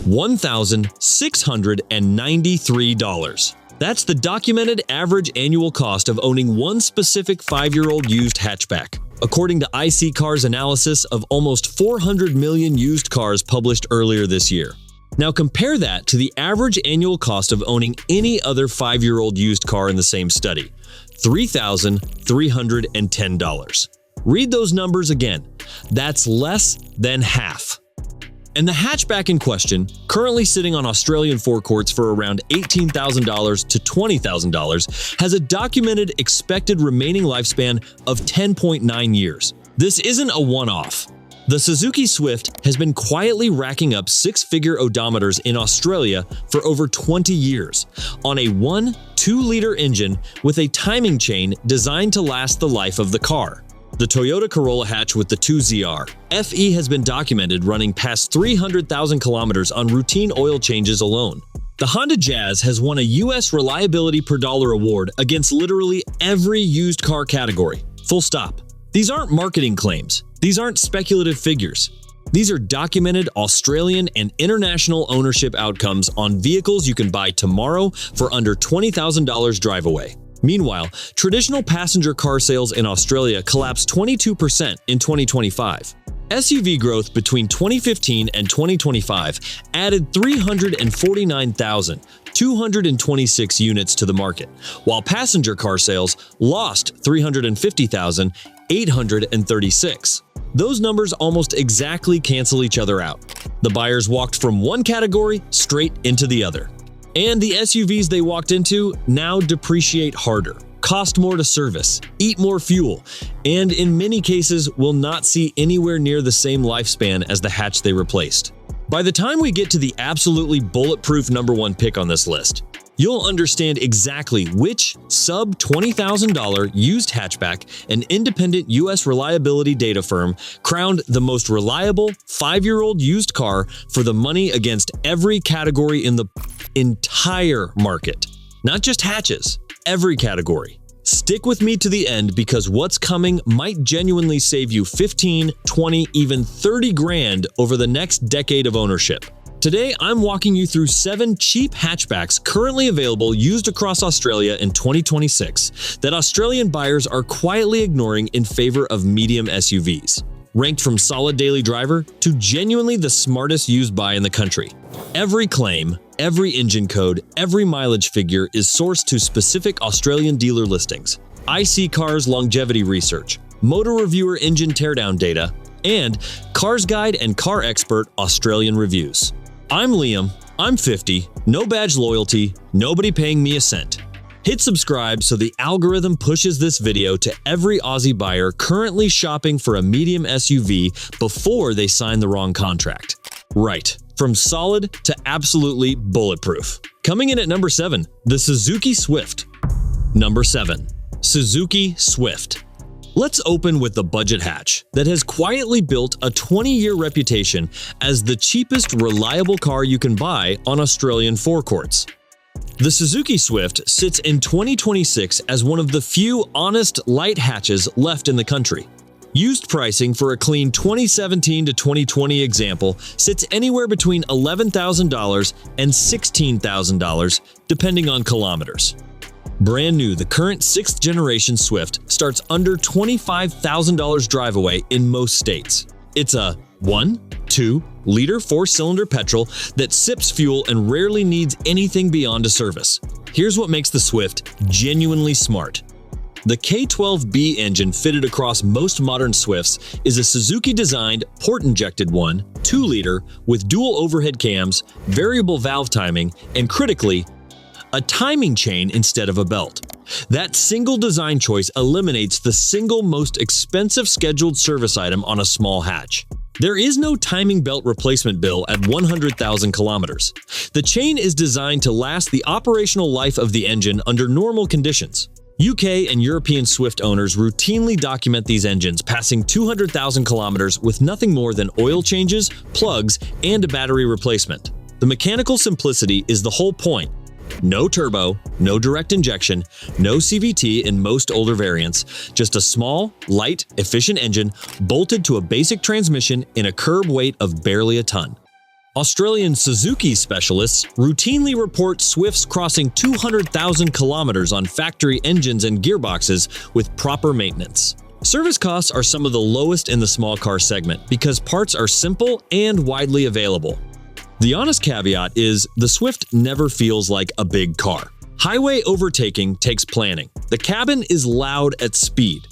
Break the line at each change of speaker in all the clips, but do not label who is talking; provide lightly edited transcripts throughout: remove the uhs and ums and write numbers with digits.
$1,693. That's the documented average annual cost of owning one specific 5-year-old used hatchback, according to IC Cars' analysis of almost 400 million used cars published earlier this year. Now compare that to the average annual cost of owning any other 5-year-old used car in the same study, $3,310. Read those numbers again. That's less than half. And the hatchback in question, currently sitting on Australian forecourts for around $18,000 to $20,000, has a documented expected remaining lifespan of 10.9 years. This isn't a one-off. The Suzuki Swift has been quietly racking up 6-figure odometers in Australia for over 20 years on a 1.2-liter engine with a timing chain designed to last the life of the car. The Toyota Corolla hatch with the 2ZR FE has been documented running past 300,000 kilometers on routine oil changes alone. The Honda Jazz has won a U.S. Reliability Per Dollar award against literally every used car category. Full stop. These aren't marketing claims. These aren't speculative figures. These are documented Australian and international ownership outcomes on vehicles you can buy tomorrow for under $20,000 drive away. Meanwhile, traditional passenger car sales in Australia collapsed 22% in 2025. SUV growth between 2015 and 2025 added 349,226 units to the market, while passenger car sales lost 350,836. Those numbers almost exactly cancel each other out. The buyers walked from one category straight into the other. And the SUVs they walked into now depreciate harder, cost more to service, eat more fuel, and in many cases will not see anywhere near the same lifespan as the hatch they replaced. By the time we get to the absolutely bulletproof #1 pick on this list, you'll understand exactly which sub-$20,000 used hatchback an independent U.S. reliability data firm crowned the most reliable 5-year-old used car for the money against every category in the entire market. Not just hatches, every category. Stick with me to the end because what's coming might genuinely save you 15, 20, even 30 grand over the next decade of ownership. Today, I'm walking you through 7 cheap hatchbacks currently available used across Australia in 2026 that Australian buyers are quietly ignoring in favor of medium SUVs. Ranked from solid daily driver to genuinely the smartest used buy in the country. Every claim, every engine code, every mileage figure is sourced to specific Australian dealer listings, IC Cars longevity research, motor reviewer engine teardown data, and Cars Guide and Car Expert Australian reviews. I'm Liam, I'm 50, no badge loyalty, nobody paying me a cent. Hit subscribe so the algorithm pushes this video to every Aussie buyer currently shopping for a medium SUV before they sign the wrong contract. Right, from solid to absolutely bulletproof. Coming in at number 7, the Suzuki Swift. Number 7, Suzuki Swift. Let's open with the budget hatch that has quietly built a 20-year reputation as the cheapest reliable car you can buy on Australian forecourts. The Suzuki Swift sits in 2026 as one of the few honest light hatches left in the country. Used pricing for a clean 2017 to 2020 example sits anywhere between $11,000 and $16,000, depending on kilometers. Brand new, the current 6th generation Swift starts under $25,000 drive away in most states. It's a 1.2-liter 4-cylinder petrol that sips fuel and rarely needs anything beyond a service. Here's what makes the Swift genuinely smart. The K12B engine fitted across most modern Swifts is a Suzuki-designed, port-injected 2-liter with dual overhead cams, variable valve timing, and critically, a timing chain instead of a belt. That single design choice eliminates the single most expensive scheduled service item on a small hatch. There is no timing belt replacement bill at 100,000 kilometers. The chain is designed to last the operational life of the engine under normal conditions. UK and European Swift owners routinely document these engines passing 200,000 kilometers with nothing more than oil changes, plugs, and a battery replacement. The mechanical simplicity is the whole point. No turbo, no direct injection, no CVT in most older variants, just a small, light, efficient engine bolted to a basic transmission in a curb weight of barely a ton. Australian Suzuki specialists routinely report Swifts crossing 200,000 kilometers on factory engines and gearboxes with proper maintenance. Service costs are some of the lowest in the small car segment because parts are simple and widely available. The honest caveat is the Swift never feels like a big car. Highway overtaking takes planning. The cabin is loud at speed.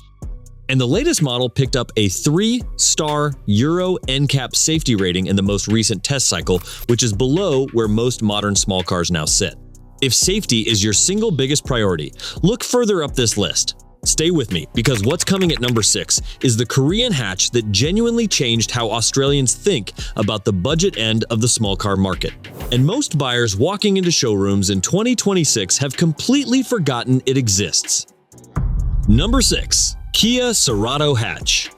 And the latest model picked up a 3-star Euro NCAP safety rating in the most recent test cycle, which is below where most modern small cars now sit. If safety is your single biggest priority, look further up this list. Stay with me, because what's coming at number 6 is the Korean hatch that genuinely changed how Australians think about the budget end of the small car market. And most buyers walking into showrooms in 2026 have completely forgotten it exists. Number 6. Kia Cerato hatch.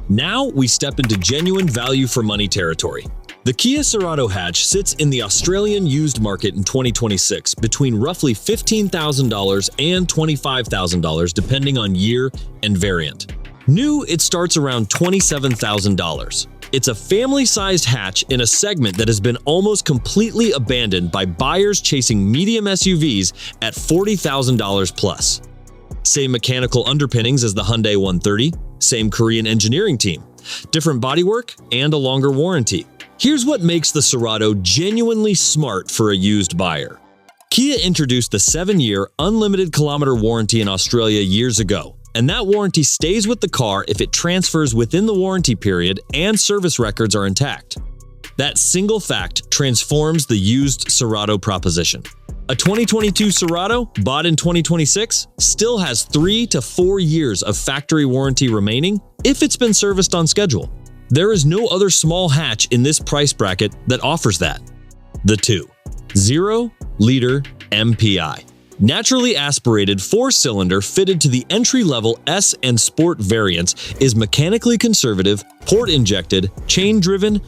Now we step into genuine value for money territory. The Kia Cerato hatch sits in the Australian used market in 2026 between roughly $15,000 and $25,000 depending on year and variant. New, it starts around $27,000. It's a family-sized hatch in a segment that has been almost completely abandoned by buyers chasing medium SUVs at $40,000 plus. Same mechanical underpinnings as the Hyundai 130, same Korean engineering team, different bodywork, and a longer warranty. Here's what makes the Cerato genuinely smart for a used buyer. Kia introduced the 7-year unlimited kilometer warranty in Australia years ago, and that warranty stays with the car if it transfers within the warranty period and service records are intact. That single fact transforms the used Cerato proposition. A 2022 Cerato, bought in 2026, still has 3 to 4 years of factory warranty remaining if it's been serviced on schedule. There is no other small hatch in this price bracket that offers that. The 2. 0-liter MPI. Naturally aspirated 4-cylinder fitted to the entry-level S and Sport variants is mechanically conservative, port-injected, chain-driven,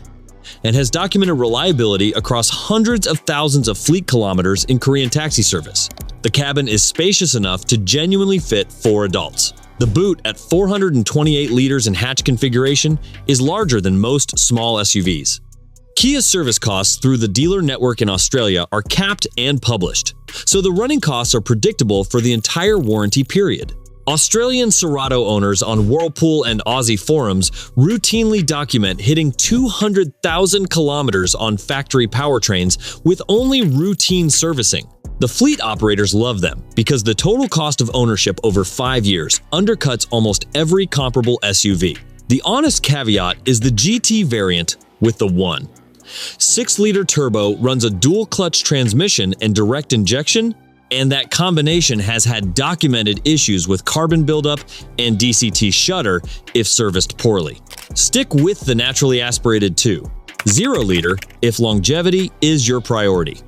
and has documented reliability across hundreds of thousands of fleet kilometers in Korean taxi service. The cabin is spacious enough to genuinely fit 4 adults. The boot, at 428 liters in hatch configuration, is larger than most small SUVs. Kia's service costs through the dealer network in Australia are capped and published, so the running costs are predictable for the entire warranty period. Australian Cerato owners on Whirlpool and Aussie forums routinely document hitting 200,000 kilometers on factory powertrains with only routine servicing. The fleet operators love them because the total cost of ownership over 5 years undercuts almost every comparable SUV. The honest caveat is the GT variant with the 1.6-liter turbo runs a dual-clutch transmission and direct injection, and that combination has had documented issues with carbon buildup and DCT shudder if serviced poorly. Stick with the naturally aspirated 2.0-liter if longevity is your priority.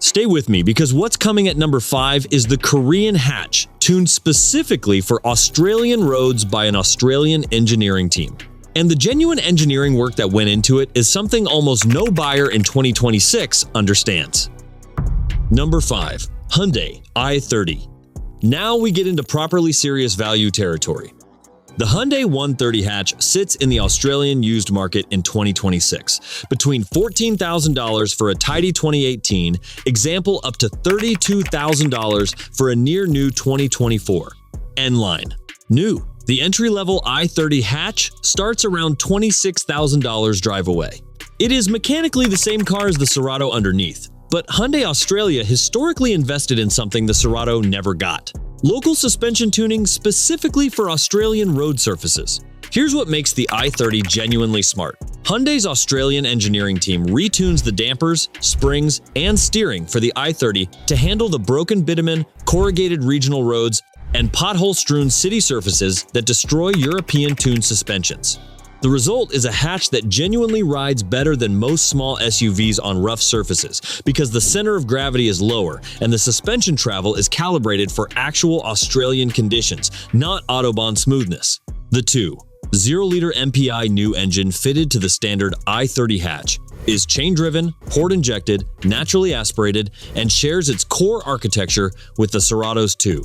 Stay with me, because what's coming at number 5 is the Korean hatch, tuned specifically for Australian roads by an Australian engineering team. And the genuine engineering work that went into it is something almost no buyer in 2026 understands. Number 5. Hyundai i30. Now we get into properly serious value territory. The Hyundai 130 hatch sits in the Australian used market in 2026, between $14,000 for a tidy 2018, example up to $32,000 for a near-new 2024. N-line. New. The entry-level i30 hatch starts around $26,000 drive away. It is mechanically the same car as the Cerato underneath, but Hyundai Australia historically invested in something the Cerato never got: local suspension tuning specifically for Australian road surfaces. Here's what makes the i30 genuinely smart. Hyundai's Australian engineering team retunes the dampers, springs, and steering for the i30 to handle the broken bitumen, corrugated regional roads, and pothole-strewn city surfaces that destroy European-tuned suspensions. The result is a hatch that genuinely rides better than most small SUVs on rough surfaces because the center of gravity is lower and the suspension travel is calibrated for actual Australian conditions, not Autobahn smoothness. The 2.0-liter MPI new engine fitted to the standard i30 hatch is chain-driven, port-injected, naturally aspirated, and shares its core architecture with the Cerato's 2.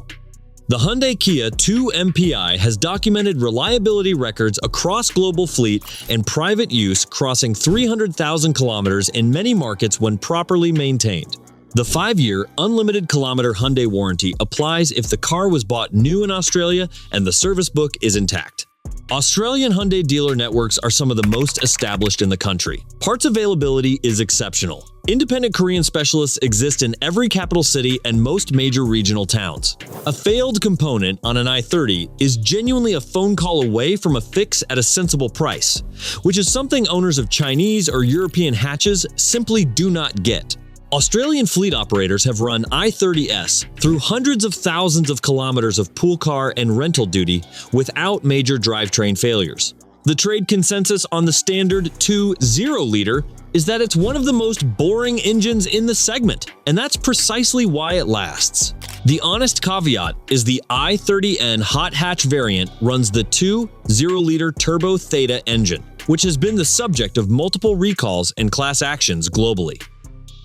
The Hyundai Kia 2 MPI has documented reliability records across global fleet and private use, crossing 300,000 kilometers in many markets when properly maintained. The 5-year, unlimited kilometer Hyundai warranty applies if the car was bought new in Australia and the service book is intact. Australian Hyundai dealer networks are some of the most established in the country. Parts availability is exceptional. Independent Korean specialists exist in every capital city and most major regional towns. A failed component on an i30 is genuinely a phone call away from a fix at a sensible price, which is something owners of Chinese or European hatches simply do not get. Australian fleet operators have run i30s through hundreds of thousands of kilometers of pool car and rental duty without major drivetrain failures. The trade consensus on the standard 2 0-liter is that it's one of the most boring engines in the segment, and that's precisely why it lasts. The honest caveat is the i30N hot hatch variant runs the 2 0-liter turbo Theta engine, which has been the subject of multiple recalls and class actions globally.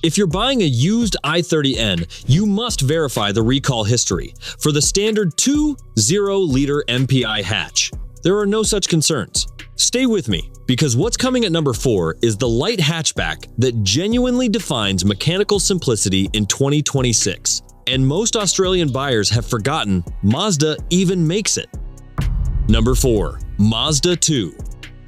If you're buying a used i30N, you must verify the recall history. For the standard 2 0-liter MPI hatch, there are no such concerns. Stay with me, because what's coming at number 4 is the light hatchback that genuinely defines mechanical simplicity in 2026. And most Australian buyers have forgotten Mazda even makes it. Number 4. Mazda 2.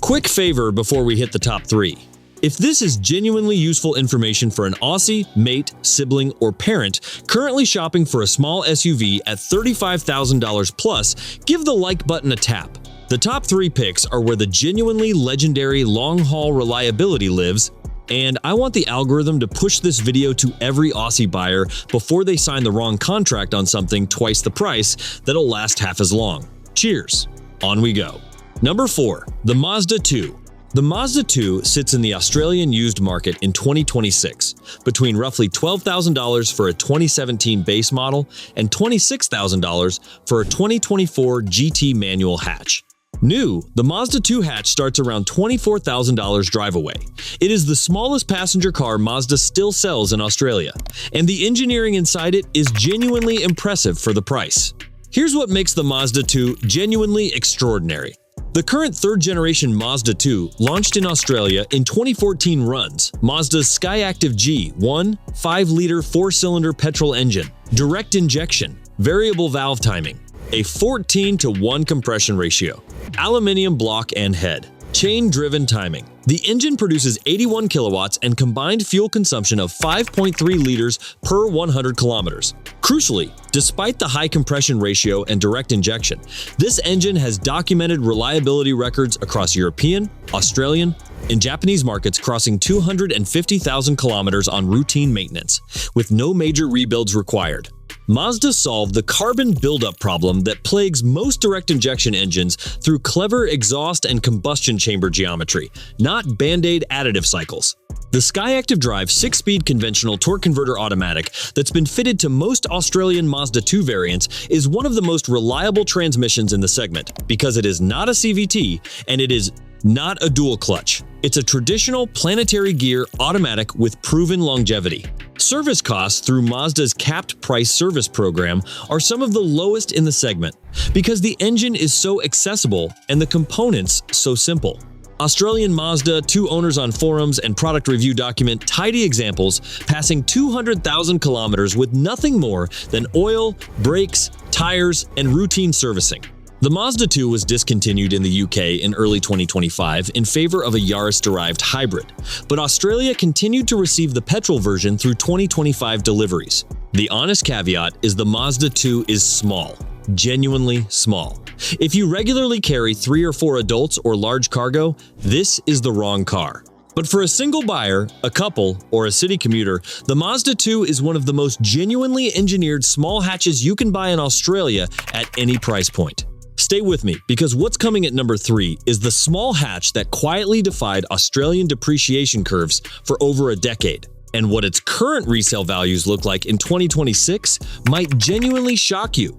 Quick favor before we hit the top 3. If this is genuinely useful information for an Aussie, mate, sibling, or parent currently shopping for a small SUV at $35,000 plus, give the like button a tap. The top 3 picks are where the genuinely legendary long-haul reliability lives, and I want the algorithm to push this video to every Aussie buyer before they sign the wrong contract on something twice the price that'll last half as long. Cheers! On we go. Number 4. The Mazda 2. The Mazda 2 sits in the Australian used market in 2026, between roughly $12,000 for a 2017 base model and $26,000 for a 2024 GT manual hatch. New, the Mazda 2 hatch starts around $24,000 drive away. It is the smallest passenger car Mazda still sells in Australia, and the engineering inside it is genuinely impressive for the price. Here's what makes the Mazda 2 genuinely extraordinary. The current third-generation Mazda 2, launched in Australia in 2014, runs Mazda's Skyactiv G1 5-liter 4-cylinder petrol engine, direct injection, variable valve timing, a 14:1 compression ratio, aluminium block and head, chain-driven timing. The engine produces 81 kilowatts and combined fuel consumption of 5.3 liters per 100 kilometers. Crucially, despite the high compression ratio and direct injection, this engine has documented reliability records across European, Australian, and Japanese markets, crossing 250,000 kilometers on routine maintenance, with no major rebuilds required. Mazda solved the carbon buildup problem that plagues most direct injection engines through clever exhaust and combustion chamber geometry, not Band-Aid additive cycles. The Skyactiv Drive 6-speed conventional torque converter automatic that's been fitted to most Australian Mazda 2 variants is one of the most reliable transmissions in the segment because it is not a CVT and it is not a dual clutch. It's a traditional planetary gear automatic with proven longevity. Service costs through Mazda's capped price service program are some of the lowest in the segment because the engine is so accessible and the components so simple. Australian Mazda 2 owners on forums and product review document tidy examples passing 200,000 kilometers with nothing more than oil, brakes, tires, and routine servicing. The Mazda 2 was discontinued in the UK in early 2025 in favor of a Yaris-derived hybrid, but Australia continued to receive the petrol version through 2025 deliveries. The honest caveat is the Mazda 2 is small, genuinely small. If you regularly carry 3 or 4 adults or large cargo, this is the wrong car. But for a single buyer, a couple, or a city commuter, the Mazda 2 is one of the most genuinely engineered small hatches you can buy in Australia at any price point. Stay with me, because what's coming at number 3 is the small hatch that quietly defied Australian depreciation curves for over a decade. And what its current resale values look like in 2026 might genuinely shock you.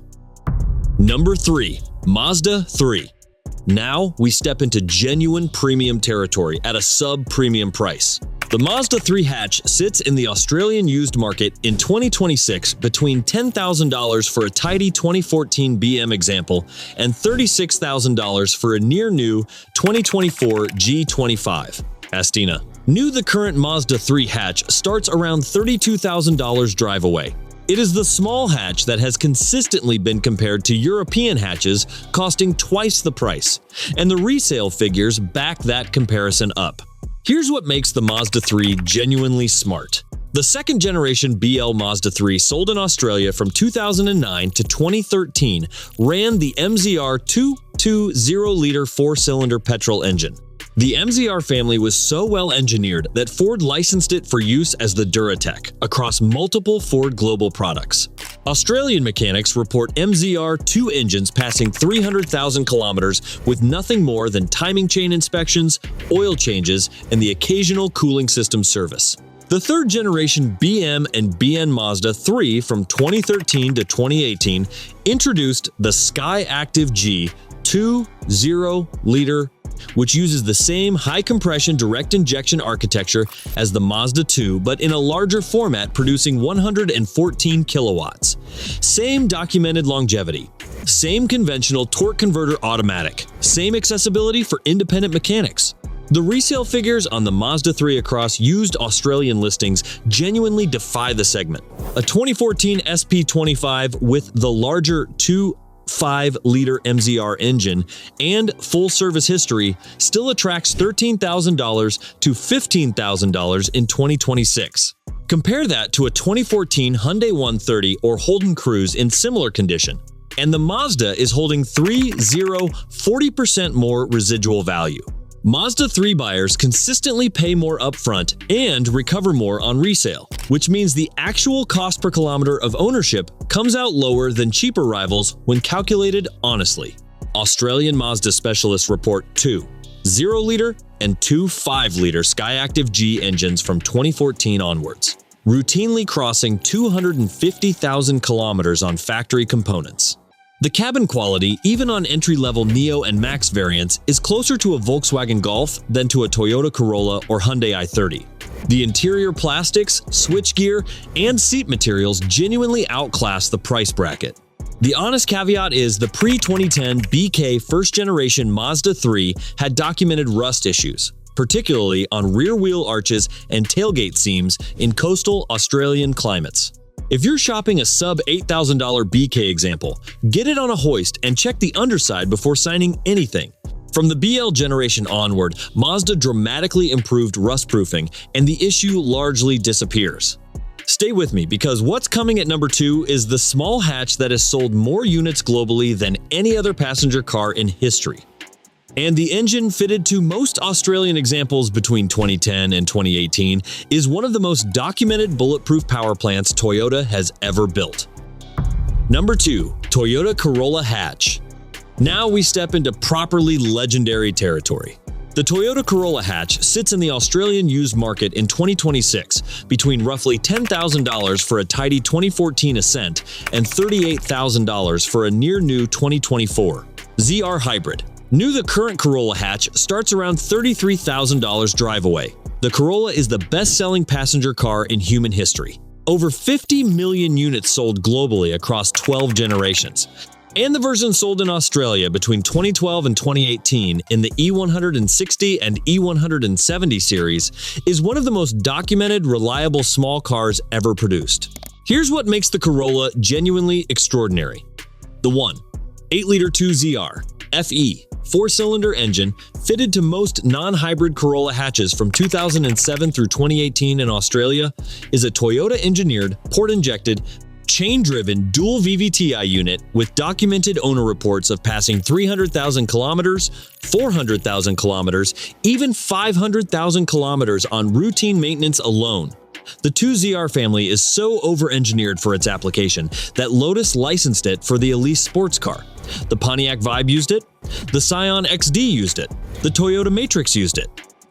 Number 3. Mazda 3. Now we step into genuine premium territory at a sub-premium price. The Mazda 3 hatch sits in the Australian used market in 2026 between $10,000 for a tidy 2014 BM example and $36,000 for a near-new 2024 G25. Astina. New The current Mazda 3 hatch starts around $32,000 drive away. It is the small hatch that has consistently been compared to European hatches, costing twice the price, and the resale figures back that comparison up. Here's what makes the Mazda 3 genuinely smart. The second-generation BL Mazda 3 sold in Australia from 2009 to 2013 ran the MZR 2.2 0-liter 4-cylinder petrol engine. The MZR family was so well engineered that Ford licensed it for use as the Duratec across multiple Ford Global products. Australian mechanics report MZR2 engines passing 300,000 kilometers with nothing more than timing chain inspections, oil changes, and the occasional cooling system service. The third-generation BM and BN Mazda 3 from 2013 to 2018 introduced the Sky Active G 2.0-liter, which uses the same high-compression direct injection architecture as the Mazda 2, but in a larger format, producing 114 kilowatts. Same documented longevity, same conventional torque converter automatic, same accessibility for independent mechanics. The resale figures on the Mazda 3 across used Australian listings genuinely defy the segment. A 2014 SP25 with the larger 2.5-liter MZR engine and full service history still attracts $13,000 to $15,000 in 2026. Compare that to a 2014 Hyundai 130 or Holden Cruise in similar condition, and the Mazda is holding 40% more residual value. Mazda 3 buyers consistently pay more upfront and recover more on resale, which means the actual cost per kilometer of ownership comes out lower than cheaper rivals when calculated honestly. Australian Mazda specialists report 2 0-liter and 2 5-liter Skyactiv G engines from 2014 onwards, routinely crossing 250,000 kilometers on factory components. The cabin quality, even on entry-level Neo and Max variants, is closer to a Volkswagen Golf than to a Toyota Corolla or Hyundai i30. The interior plastics, switchgear, and seat materials genuinely outclass the price bracket. The honest caveat is the pre-2010 BK first-generation Mazda 3 had documented rust issues, particularly on rear wheel arches and tailgate seams in coastal Australian climates. If you're shopping a sub-$8,000 BK example, get it on a hoist and check the underside before signing anything. From the BL generation onward, Mazda dramatically improved rust-proofing, and the issue largely disappears. Stay with me, because what's coming at number 2 is the small hatch that has sold more units globally than any other passenger car in history. And the engine fitted to most Australian examples between 2010 and 2018 is one of the most documented bulletproof power plants Toyota has ever built. Number 2. Toyota Corolla hatch. Now we step into properly legendary territory. The Toyota Corolla hatch sits in the Australian used market in 2026 between roughly $10,000 for a tidy 2014 Ascent and $38,000 for a near-new 2024 ZR Hybrid. New The current Corolla hatch starts around $33,000 drive away. The Corolla is the best-selling passenger car in human history. Over 50 million units sold globally across 12 generations. And the version sold in Australia between 2012 and 2018 in the E160 and E170 series is one of the most documented, reliable small cars ever produced. Here's what makes the Corolla genuinely extraordinary. The 8-liter 2ZR FE 4-cylinder engine fitted to most non-hybrid Corolla hatches from 2007 through 2018 in Australia is a Toyota-engineered, port-injected, chain-driven dual VVTi unit with documented owner reports of passing 300,000 kilometers, 400,000 kilometers, even 500,000 kilometers on routine maintenance alone. The 2ZR family is so over-engineered for its application that Lotus licensed it for the Elise sports car. The Pontiac Vibe used it, the Scion XD used it, the Toyota Matrix used it.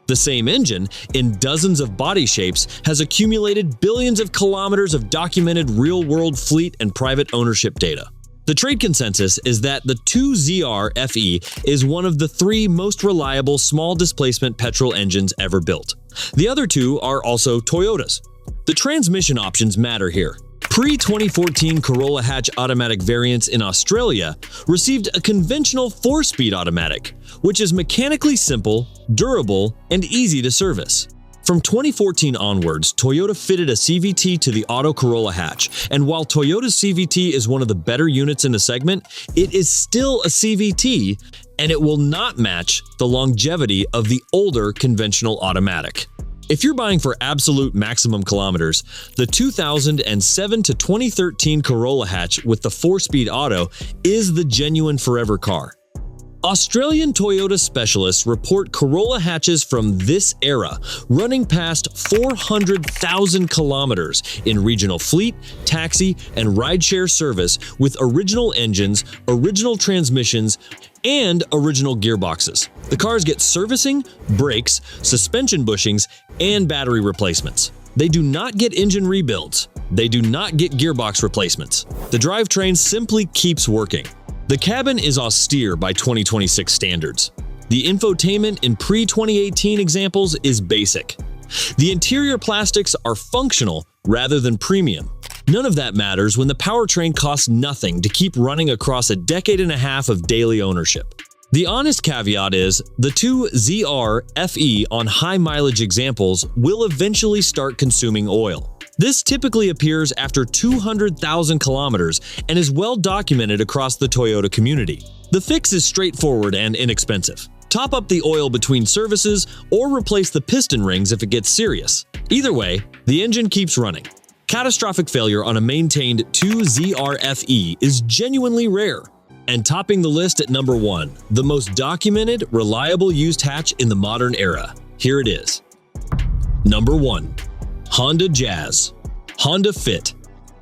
The same engine, in dozens of body shapes, has accumulated billions of kilometers of documented real-world fleet and private ownership data. The trade consensus is that the 2ZR FE is one of the 3 most reliable small-displacement petrol engines ever built. The other 2 are also Toyotas. The transmission options matter here. Pre-2014 Corolla hatch automatic variants in Australia received a conventional 4-speed automatic, which is mechanically simple, durable, and easy to service. From 2014 onwards, Toyota fitted a CVT to the Auto Corolla hatch, and while Toyota's CVT is one of the better units in the segment, it is still a CVT, and it will not match the longevity of the older conventional automatic. If you're buying for absolute maximum kilometers, the 2007 to 2013 Corolla hatch with the 4-speed auto is the genuine forever car. Australian Toyota specialists report Corolla hatches from this era running past 400,000 kilometers in regional fleet, taxi, and rideshare service with original engines, original transmissions, and original gearboxes. The cars get servicing, brakes, suspension bushings, and battery replacements. They do not get engine rebuilds. They do not get gearbox replacements. The drivetrain simply keeps working. The cabin is austere by 2026 standards. The infotainment in pre-2018 examples is basic. The interior plastics are functional rather than premium. None of that matters when the powertrain costs nothing to keep running across a decade and a half of daily ownership. The honest caveat is the 2ZR FE on high mileage examples will eventually start consuming oil. This typically appears after 200,000 kilometers and is well documented across the Toyota community. The fix is straightforward and inexpensive. Top up the oil between services or replace the piston rings if it gets serious. Either way, the engine keeps running. Catastrophic failure on a maintained 2ZR FE is genuinely rare. And topping the list at number 1, the most documented, reliable used hatch in the modern era. Here it is. Number 1. Honda Jazz. Honda Fit.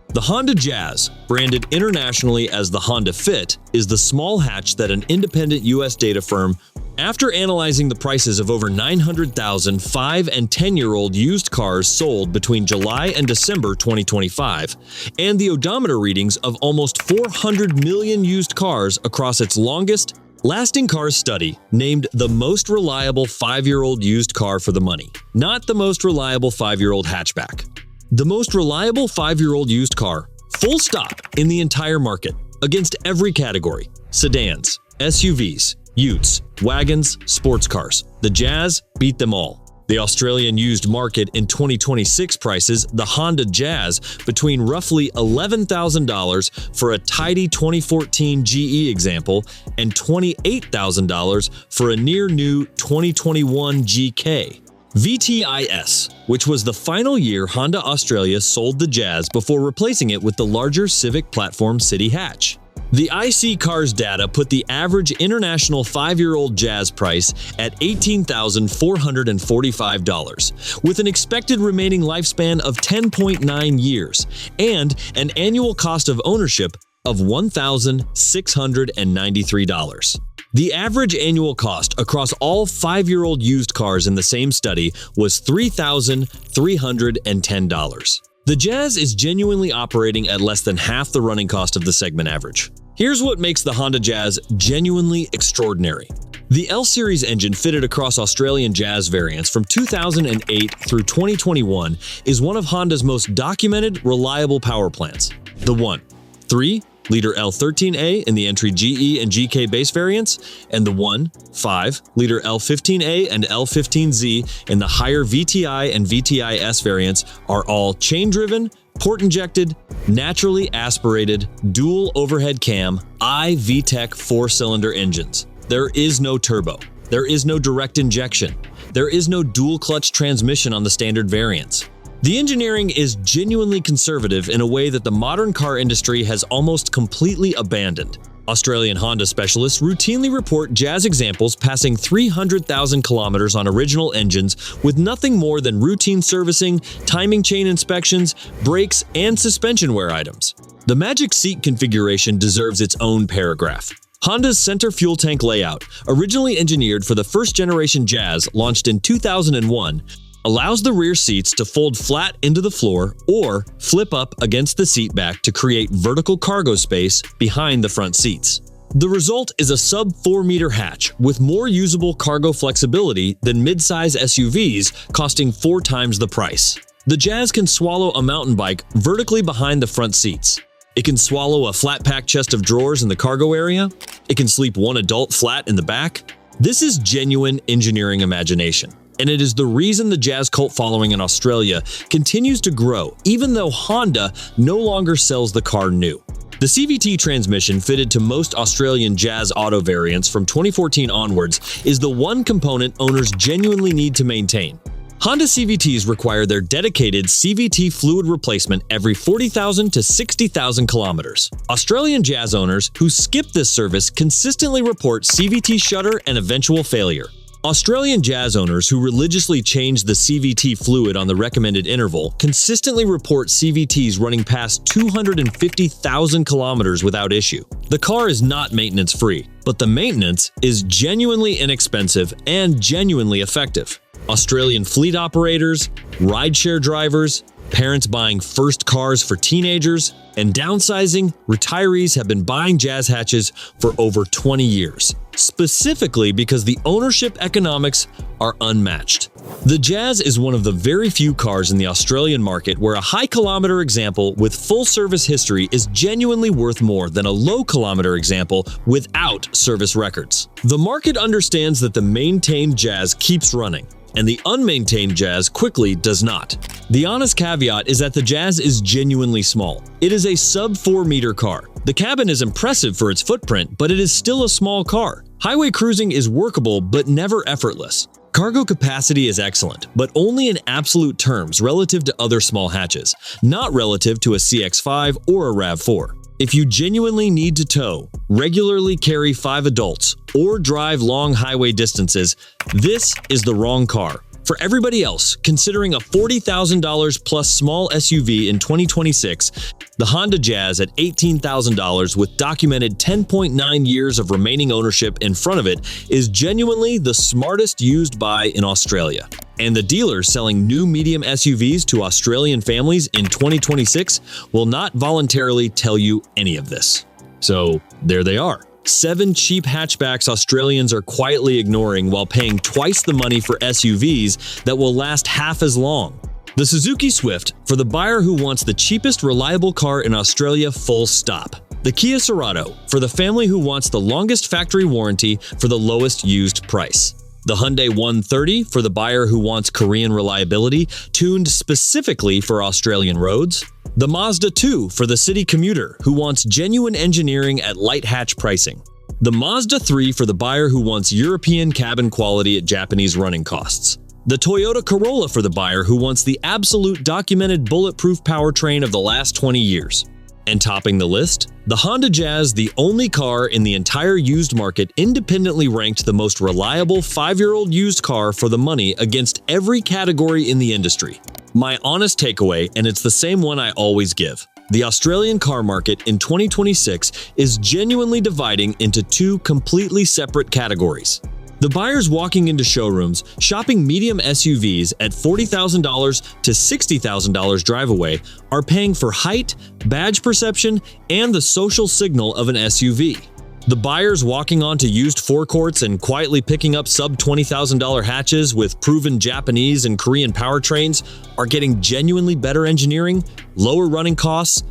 The Honda Jazz, branded internationally as the Honda Fit, is the small hatch that an independent U.S. data firm, after analyzing the prices of over 900,000 5- and 10-year-old used cars sold between July and December 2025, and the odometer readings of almost 400 million used cars across its longest lasting cars study, named the most reliable 5-year-old used car for the money, not the most reliable 5-year-old hatchback. The most reliable 5-year-old used car, full stop, in the entire market, against every category: sedans, SUVs, utes, wagons, sports cars. The Jazz beat them all. The Australian used market in 2026 prices the Honda Jazz between roughly $11,000 for a tidy 2014 GE example and $28,000 for a near-new 2021 GK. VTIS, which was the final year Honda Australia sold the Jazz before replacing it with the larger Civic platform City Hatch. The IC Cars data put the average international 5-year-old Jazz price at $18,445, with an expected remaining lifespan of 10.9 years and an annual cost of ownership of $1,693. The average annual cost across all 5-year-old used cars in the same study was $3,310. The Jazz is genuinely operating at less than half the running cost of the segment average. Here's what makes the Honda Jazz genuinely extraordinary. The L-Series engine fitted across Australian Jazz variants from 2008 through 2021 is one of Honda's most documented, reliable power plants. The 1.3-liter L13A in the entry GE and GK base variants, and the 1.5-liter L15A and L15Z in the higher VTI and VTIS variants are all chain-driven, port-injected, naturally aspirated, dual overhead cam, iVTEC 4-cylinder engines. There is no turbo. There is no direct injection. There is no dual-clutch transmission on the standard variants. The engineering is genuinely conservative in a way that the modern car industry has almost completely abandoned. Australian Honda specialists routinely report Jazz examples passing 300,000 kilometers on original engines with nothing more than routine servicing, timing chain inspections, brakes, and suspension wear items. The magic seat configuration deserves its own paragraph. Honda's center fuel tank layout, originally engineered for the first-generation Jazz launched in 2001, allows the rear seats to fold flat into the floor or flip up against the seat back to create vertical cargo space behind the front seats. The result is a sub-4-meter hatch with more usable cargo flexibility than midsize SUVs, costing 4 times the price. The Jazz can swallow a mountain bike vertically behind the front seats. It can swallow a flat-pack chest of drawers in the cargo area. It can sleep one adult flat in the back. This is genuine engineering imagination, and it is the reason the Jazz cult following in Australia continues to grow, even though Honda no longer sells the car new. The CVT transmission fitted to most Australian Jazz auto variants from 2014 onwards is the one component owners genuinely need to maintain. Honda CVTs require their dedicated CVT fluid replacement every 40,000 to 60,000 kilometers. Australian Jazz owners who skip this service consistently report CVT shudder and eventual failure. Australian Jazz owners who religiously change the CVT fluid on the recommended interval consistently report CVTs running past 250,000 kilometers without issue. The car is not maintenance-free, but the maintenance is genuinely inexpensive and genuinely effective. Australian fleet operators, rideshare drivers, parents buying first cars for teenagers, and downsizing, retirees have been buying Jazz hatches for over 20 years, specifically because the ownership economics are unmatched. The Jazz is one of the very few cars in the Australian market where a high-kilometer example with full service history is genuinely worth more than a low-kilometer example without service records. The market understands that the maintained Jazz keeps running, and the unmaintained Jazz quickly does not. The honest caveat is that the Jazz is genuinely small. It is a sub-4-meter car. The cabin is impressive for its footprint, but it is still a small car. Highway cruising is workable, but never effortless. Cargo capacity is excellent, but only in absolute terms relative to other small hatches, not relative to a CX-5 or a RAV4. If you genuinely need to tow, regularly carry 5 adults, or drive long highway distances, this is the wrong car. For everybody else, considering a $40,000 plus small SUV in 2026, the Honda Jazz at $18,000 with documented 10.9 years of remaining ownership in front of it is genuinely the smartest used buy in Australia. And the dealers selling new medium SUVs to Australian families in 2026 will not voluntarily tell you any of this. So there they are. 7 cheap hatchbacks Australians are quietly ignoring while paying twice the money for SUVs that will last half as long. The Suzuki Swift for the buyer who wants the cheapest reliable car in Australia, full stop. The Kia Cerato for the family who wants the longest factory warranty for the lowest used price. The Hyundai 130 for the buyer who wants Korean reliability tuned specifically for Australian roads. The Mazda 2 for the city commuter who wants genuine engineering at light hatch pricing. The Mazda 3 for the buyer who wants European cabin quality at Japanese running costs. The Toyota Corolla for the buyer who wants the absolute documented bulletproof powertrain of the last 20 years. And topping the list, the Honda Jazz, the only car in the entire used market independently ranked the most reliable 5-year-old used car for the money against every category in the industry. My honest takeaway, and it's the same one I always give, the Australian car market in 2026 is genuinely dividing into 2 completely separate categories. The buyers walking into showrooms shopping medium SUVs at $40,000 to $60,000 drive away are paying for height, badge perception, and the social signal of an SUV. The buyers walking onto used forecourts and quietly picking up sub-$20,000 hatches with proven Japanese and Korean powertrains are getting genuinely better engineering, lower running costs,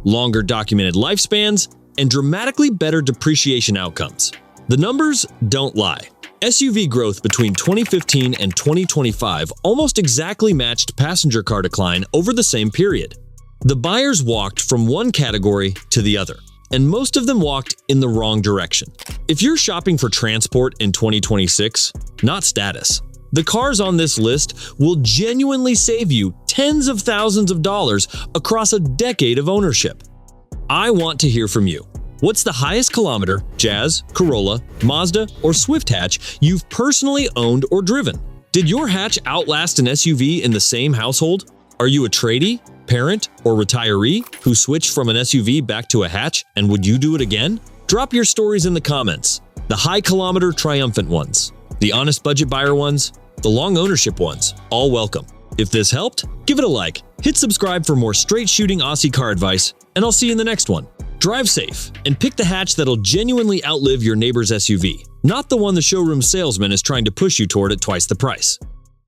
longer documented lifespans, and dramatically better depreciation outcomes. The numbers don't lie. SUV growth between 2015 and 2025 almost exactly matched passenger car decline over the same period. The buyers walked from one category to the other, and most of them walked in the wrong direction. If you're shopping for transport in 2026, not status, the cars on this list will genuinely save you tens of thousands of dollars across a decade of ownership. I want to hear from you. What's the highest kilometer Jazz, Corolla, Mazda, or Swift hatch you've personally owned or driven? Did your hatch outlast an SUV in the same household? Are you a tradie, parent, or retiree who switched from an SUV back to a hatch, and would you do it again? Drop your stories in the comments. The high kilometer triumphant ones, the honest budget buyer ones, The long ownership ones, all welcome. If this helped, give it a like, hit subscribe for more straight-shooting Aussie car advice, and I'll see you in the next one. Drive safe and pick the hatch that'll genuinely outlive your neighbor's SUV, not the one the showroom salesman is trying to push you toward at twice the price.